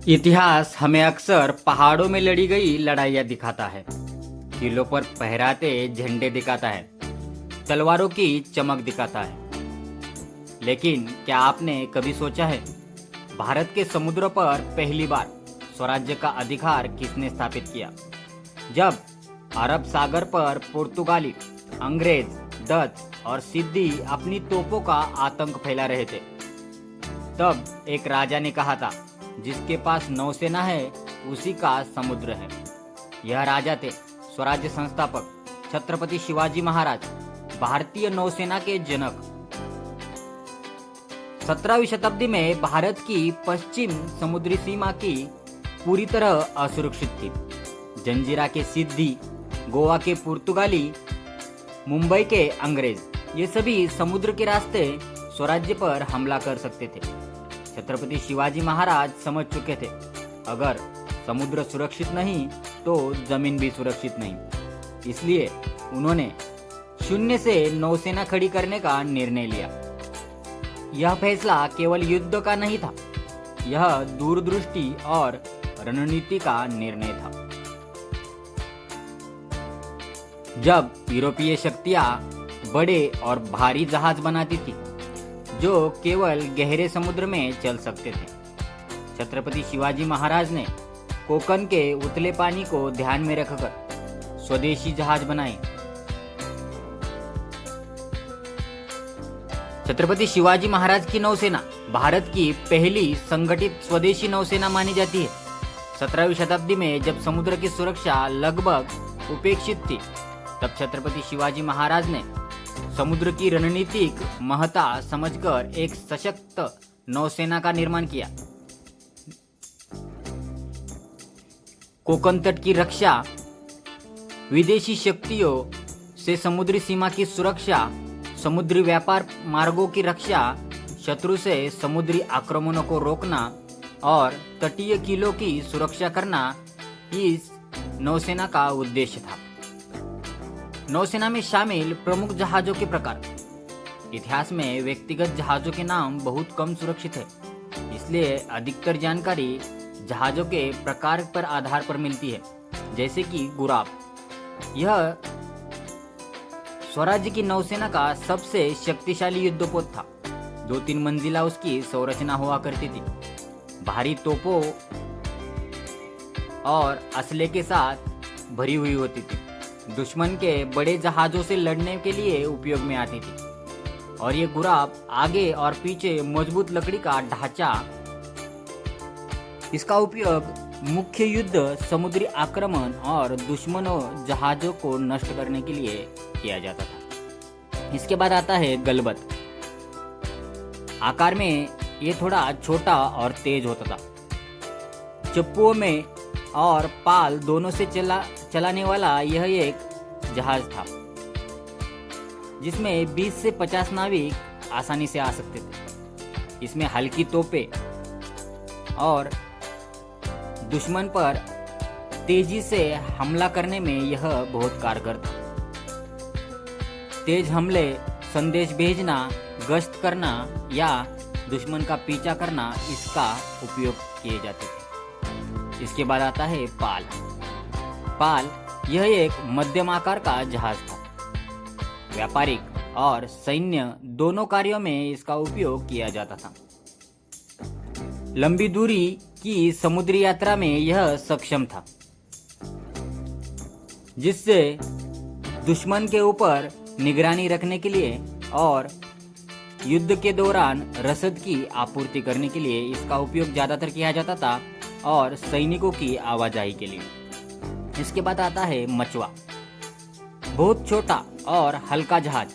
इतिहास हमें अक्सर पहाड़ों में लड़ी गई लड़ाइयाँ दिखाता है, किलों पर फहराते झंडे दिखाता है, तलवारों की चमक दिखाता है। लेकिन क्या आपने कभी सोचा है, भारत के समुद्रों पर पहली बार स्वराज्य का अधिकार किसने स्थापित किया? जब अरब सागर पर पुर्तगाली, अंग्रेज, डच और सिद्दी अपनी तोपों का आतंक फैला रहे थे, तब एक राजा ने कहा था, जिसके पास नौसेना है उसी का समुद्र है। यह राजा थे स्वराज्य संस्थापक छत्रपति शिवाजी महाराज, भारतीय नौसेना के जनक। 17वीं शताब्दी में भारत की पश्चिम समुद्री सीमा की पूरी तरह असुरक्षित थी। जंजीरा के सिद्दी, गोवा के पुर्तगाली, मुंबई के अंग्रेज, ये सभी समुद्र के रास्ते स्वराज्य पर हमला कर सकते थे। छत्रपति शिवाजी महाराज समझ चुके थे, अगर समुद्र सुरक्षित नहीं तो जमीन भी सुरक्षित नहीं। इसलिए उन्होंने शून्य से नौसेना खड़ी करने का निर्णय लिया। यह फैसला केवल युद्ध का नहीं था, यह दूरदृष्टि और रणनीति का निर्णय था। जब यूरोपीय शक्तियां बड़े और भारी जहाज बनाती थी जो केवल गहरे समुद्र में चल सकते थे, छत्रपति शिवाजी महाराज ने कोकण के उतले पानी को ध्यान में रखकर स्वदेशी जहाज बनाए। छत्रपति शिवाजी महाराज की नौसेना भारत की पहली संगठित स्वदेशी नौसेना मानी जाती है। 17वीं शताब्दी में जब समुद्र की सुरक्षा लगभग उपेक्षित थी, तब छत्रपति शिवाजी महाराज ने समुद्र की रणनीतिक महत्ता समझकर एक सशक्त नौसेना का निर्माण किया। कोकण तट की रक्षा, विदेशी शक्तियों से समुद्री सीमा की सुरक्षा, समुद्री व्यापार मार्गों की रक्षा, शत्रु से समुद्री आक्रमणों को रोकना और तटीय किलों की सुरक्षा करना इस नौसेना का उद्देश्य था। नौसेना में शामिल प्रमुख जहाजों के प्रकार। इतिहास में व्यक्तिगत जहाजों के नाम बहुत कम सुरक्षित है, इसलिए अधिकतर जानकारी जहाजों के प्रकार पर आधार पर मिलती है, जैसे कि गुराब। यह स्वराज्य की नौसेना का सबसे शक्तिशाली युद्धपोत था। 2-3 मंजिला उसकी संरचना हुआ करती थी, भारी तोपों और असले के साथ भरी हुई होती थी। दुश्मन के बड़े जहाजों से लड़ने के लिए उपयोग में आती थी, और ये गुराब आगे और पीछे मजबूत लकड़ी का ढांचा। इसका उपयोग मुख्य युद्ध, समुद्री आक्रमण और दुश्मनों जहाजों को नष्ट करने के लिए किया जाता था। इसके बाद आता है गलबत। आकार में ये थोड़ा छोटा और तेज होता था। चप्पुओं में और पाल दोनों से चलाने वाला यह एक जहाज था, जिसमें 20 से 50 नाविक आसानी से आ सकते थे। इसमें हल्की तोपें और दुश्मन पर तेजी से हमला करने में यह बहुत कारगर था। तेज हमले, संदेश भेजना, गश्त करना या दुश्मन का पीछा करना इसका उपयोग किए जाते थे। इसके बाद आता है पाल। पाल यह एक मध्यम आकार का जहाज था। व्यापारिक और सैन्य दोनों कार्यों में इसका उपयोग किया जाता था। लंबी दूरी की समुद्री यात्रा में यह सक्षम था, जिससे दुश्मन के ऊपर निगरानी रखने के लिए और युद्ध के दौरान रसद की आपूर्ति करने के लिए इसका उपयोग ज्यादातर किया जाता था, और सैनिकों की आवाजाही के लिए। इसके बाद आता है मचवा। बहुत छोटा और हल्का जहाज।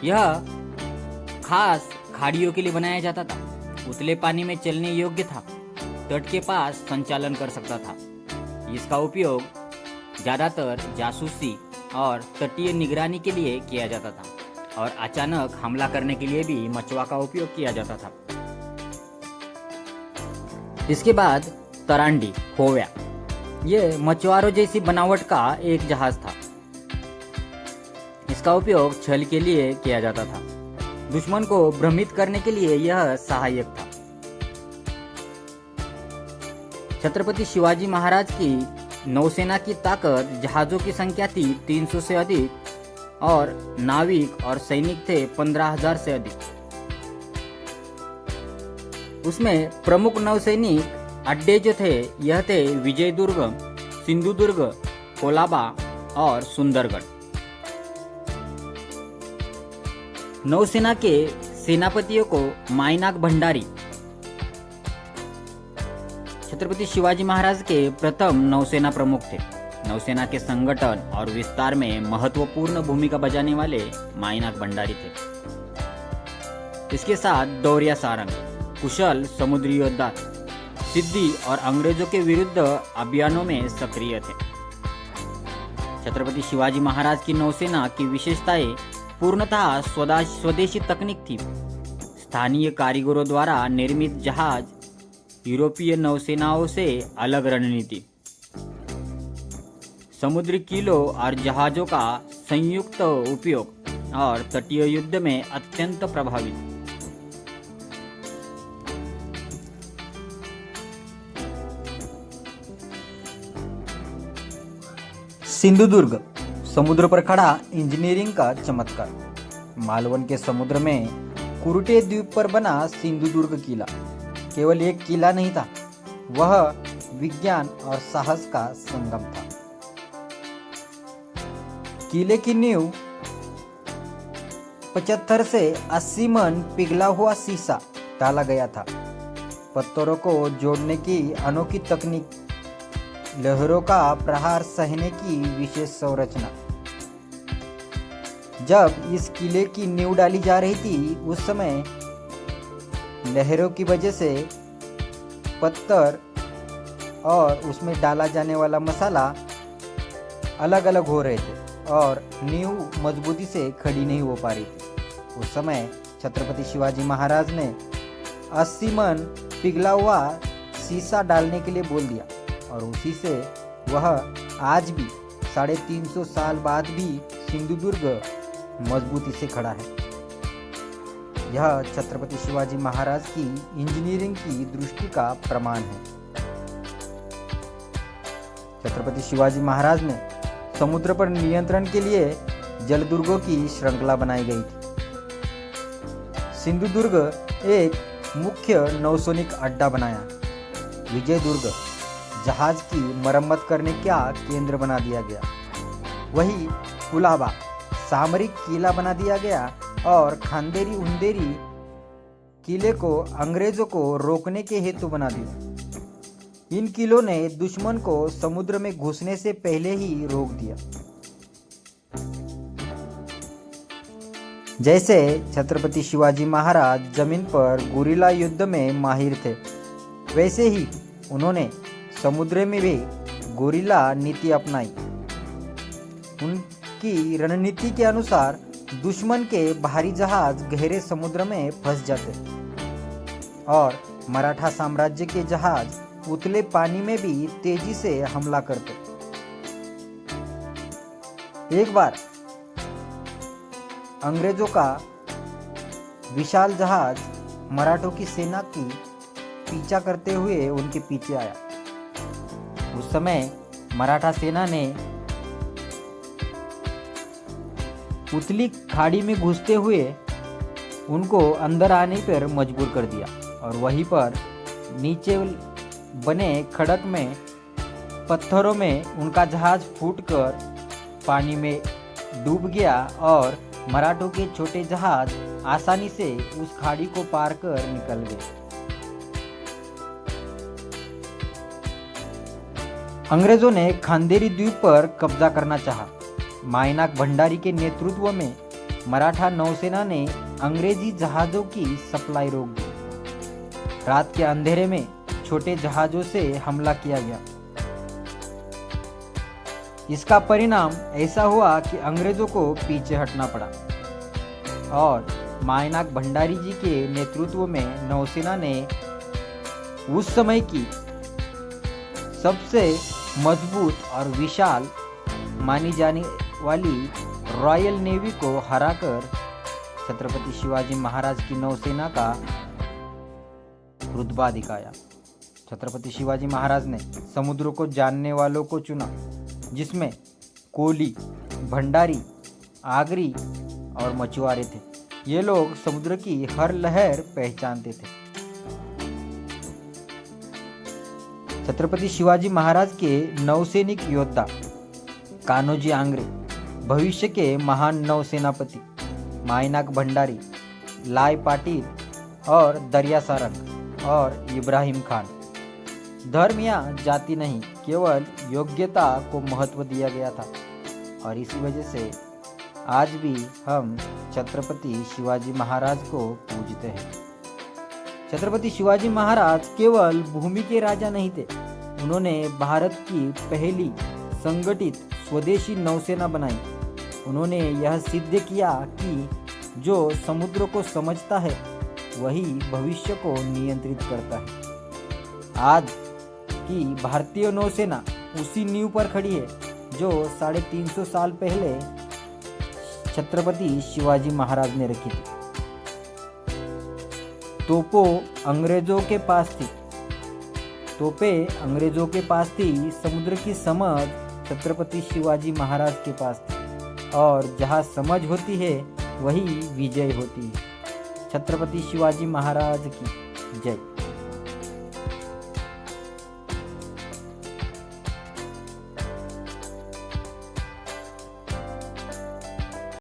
यह खास खाड़ियों के लिए बनाया जाता था। उतले पानी में चलने योग्य था, तट के पास संचालन कर सकता था। इसका उपयोग ज्यादातर जासूसी और तटीय निगरानी के लिए किया जाता था, और अचानक हमला करने के लिए भी मचवा का उपयोग किया जाता था। इसके बाद तरांडी, खोया। ये मछुआरों जैसी बनावट का एक जहाज था। इसका उपयोग छल के लिए किया जाता था। दुश्मन को भ्रमित करने के लिए यह सहायक था। छत्रपति शिवाजी महाराज की नौसेना की ताकत जहाज़ों की संख्या थी 300 से अधिक और नाविक और सैनिक थे 15,000 से अधिक। उसमें प्रमुख नौसैनिक अड्डे जो थे यह थे विजयदुर्ग, सिंधुदुर्ग, कोलाबा और सुंदरगढ़। नौसेना के सेनापतियों को माइनाक भंडारी छत्रपति शिवाजी महाराज के प्रथम नौसेना प्रमुख थे। नौसेना के संगठन और विस्तार में महत्वपूर्ण भूमिका बजाने वाले माइनाक भंडारी थे। इसके साथ दौरिया सारंग, कुशल समुद्री योद्धा, सिद्धि और अंग्रेजों के विरुद्ध अभियानों में सक्रिय थे। छत्रपति शिवाजी महाराज की नौसेना की विशेषताएं पूर्णतः स्वदेशी तकनीक थी। स्थानीय कारीगरों द्वारा निर्मित जहाज, यूरोपीय नौसेनाओं से अलग रणनीति, समुद्री किलों और जहाजों का संयुक्त उपयोग और तटीय युद्ध में अत्यंत प्रभावी। सिंधुदुर्ग समुद्र पर खड़ा इंजीनियरिंग का चमत्कार। मालवन के समुद्र में कुरुटे द्वीप पर बना सिंधुदुर्ग किला केवल एक किला नहीं था, वह विज्ञान और साहस का संगम था। किले की नींव 75 से 80 मन पिघला हुआ शीशा डाला गया था। पत्थरों को जोड़ने की अनोखी तकनीक, लहरों का प्रहार सहने की विशेष संरचना। जब इस किले की नींव डाली जा रही थी उस समय लहरों की वजह से पत्थर और उसमें डाला जाने वाला मसाला अलग अलग हो रहे थे और नींव मजबूती से खड़ी नहीं हो पा रही थी। उस समय छत्रपति शिवाजी महाराज ने 80 मन पिघला हुआ शीशा डालने के लिए बोल दिया और उसी से वह आज भी 350 साल बाद भी सिंधुदुर्ग मजबूती से खड़ा है। यह छत्रपति शिवाजी महाराज की इंजीनियरिंग की दृष्टि का प्रमाण है। छत्रपति शिवाजी महाराज ने समुद्र पर नियंत्रण के लिए जलदुर्गों की श्रृंखला बनाई गई थी। सिंधुदुर्ग एक मुख्य नौसैनिक अड्डा बनाया। विजयदुर्ग जहाज की मरम्मत करने का केंद्र बना दिया गया। वही कुलाबा सामरिक किला बना दिया गया और खांदेरी उंदेरी किले को अंग्रेजों को रोकने के हेतु बना दिया। इन किलों ने दुश्मन को समुद्र में घुसने से पहले ही रोक दिया। जैसे छत्रपति शिवाजी महाराज जमीन पर गुरिल्ला युद्ध में माहिर थे, वैसे ही उन्होंने समुद्र में भी गुरिल्ला नीति अपनाई। उनकी रणनीति के अनुसार दुश्मन के भारी जहाज गहरे समुद्र में फंस जाते और मराठा साम्राज्य के जहाज उतले पानी में भी तेजी से हमला करते। एक बार अंग्रेजों का विशाल जहाज मराठों की सेना की पीछा करते हुए उनके पीछे आया। उस समय मराठा सेना ने उतली खाड़ी में घुसते हुए उनको अंदर आने पर मजबूर कर दिया और वहीं पर नीचे बने खड़क में पत्थरों में उनका जहाज फूटकर पानी में डूब गया और मराठों के छोटे जहाज आसानी से उस खाड़ी को पार कर निकल गए। अंग्रेजों ने खांदेरी द्वीप पर कब्जा करना चाहा। माइनाक भंडारी के नेतृत्व में मराठा नौसेना ने अंग्रेजी जहाजों की सप्लाई रोक दी। रात के अंधेरे में छोटे जहाजों से हमला किया गया। इसका परिणाम ऐसा हुआ कि अंग्रेजों को पीछे हटना पड़ा और माइनाक भंडारी जी के नेतृत्व में नौसेना ने उस समय की सबसे मजबूत और विशाल मानी जाने वाली रॉयल नेवी को हराकर छत्रपति शिवाजी महाराज की नौसेना का रुतबा दिखाया। छत्रपति शिवाजी महाराज ने समुद्र को जानने वालों को चुना, जिसमें कोली, भंडारी, आगरी और मछुआरे थे। ये लोग समुद्र की हर लहर पहचानते थे। छत्रपति शिवाजी महाराज के नौसैनिक योद्धा कान्होजी आंग्रे, भविष्य के महान नौसेनापति मायनाक भंडारी, लाय पाटिल और दरिया सारंग और इब्राहिम खान। धर्म या जाति नहीं, केवल योग्यता को महत्व दिया गया था और इसी वजह से आज भी हम छत्रपति शिवाजी महाराज को पूजते हैं। छत्रपति शिवाजी महाराज केवल भूमि के राजा नहीं थे, उन्होंने भारत की पहली संगठित स्वदेशी नौसेना बनाई। उन्होंने यह सिद्ध किया कि जो समुद्र को समझता है वही भविष्य को नियंत्रित करता है। आज की भारतीय नौसेना उसी नींव पर खड़ी है जो 350 साल पहले छत्रपति शिवाजी महाराज ने रखी थी। तोपें अंग्रेजों के पास थी, समुद्र की समझ छत्रपति शिवाजी महाराज के पास थी और जहाँ समझ होती है वही विजय होती है। छत्रपति शिवाजी महाराज की जय।